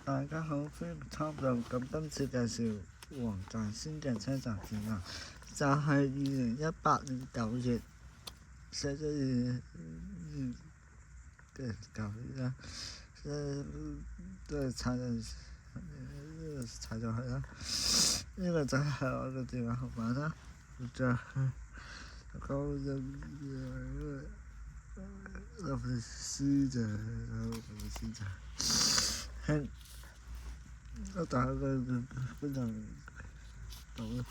大家好，歡迎參與咁今次介紹黃大仙嘅車站展覽，就係2018年9月寫咗嘅9月啦，都係踩咗去啦。呢個就係我嘅電話號碼啦，就係我打個非常到唔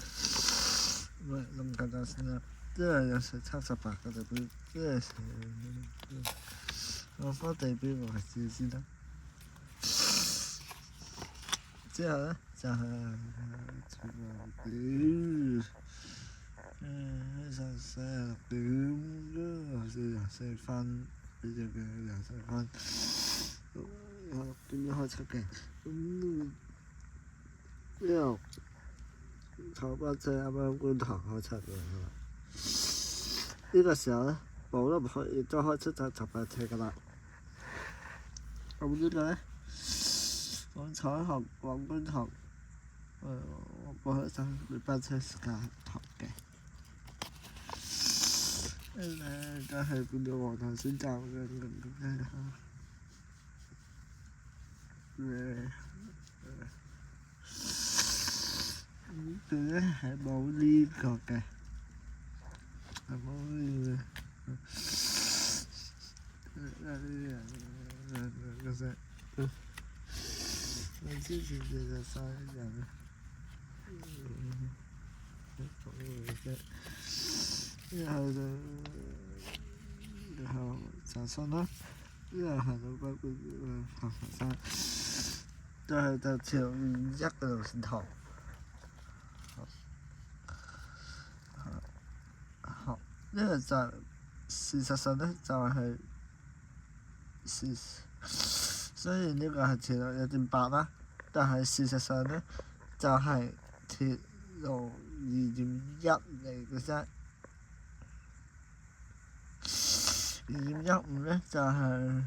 係咁簡單先啦，即係有時78個地標，即係我科地標我係試先啦。之後咧就係24點24分，俾隻嘅24分。6點開出嘅，之後坐班車啱啱觀塘開出嘅，呢個時候咧冇都唔可以再開出就搭班車噶啦。咁呢個咧往彩虹往觀塘，我過去上尾班車時間係同嘅。就係見到黃大仙站嘅咁樣。佢咧係冇呢個嘅，係冇呢個嘅。我之前就晒人，然後上山啦，然後行到北邊行山。就係條1嘅路線圖。好，呢個就事實上咧就係雖然呢個係鐵路有點白啦，但係事實上咧就係鐵路2.1嚟嘅啫。2.15咧就係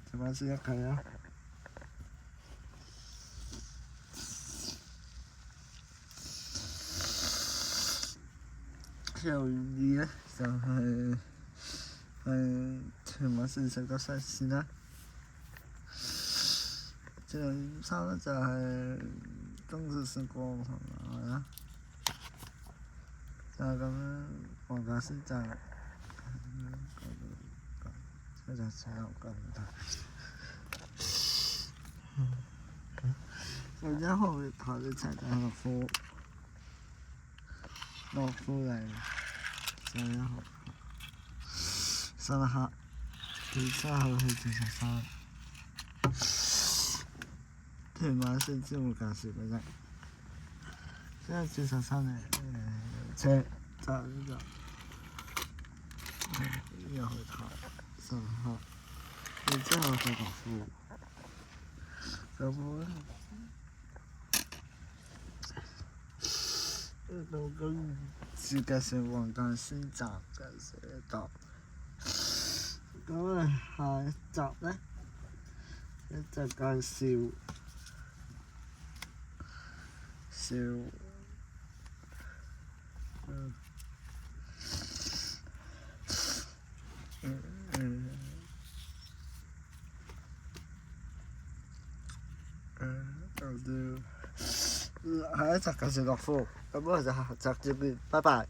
條先一計啊。條2咧就係屯馬線成個西線啦。條3咧就係中鐵線過紅磡啦。就係咁樣，黃大仙站車站前後咁大。然後考慮踩到樂富嚟，然後上下然之後去73，屯馬線只會介紹嘅啫。之後73嚟車站呢度，然後去睇上下，然之後去樂富。樂富咧。到今次介紹黃大仙站嘅寫到，咁下一集咧就介紹下一集介紹樂富，咁我就下集見面，拜拜。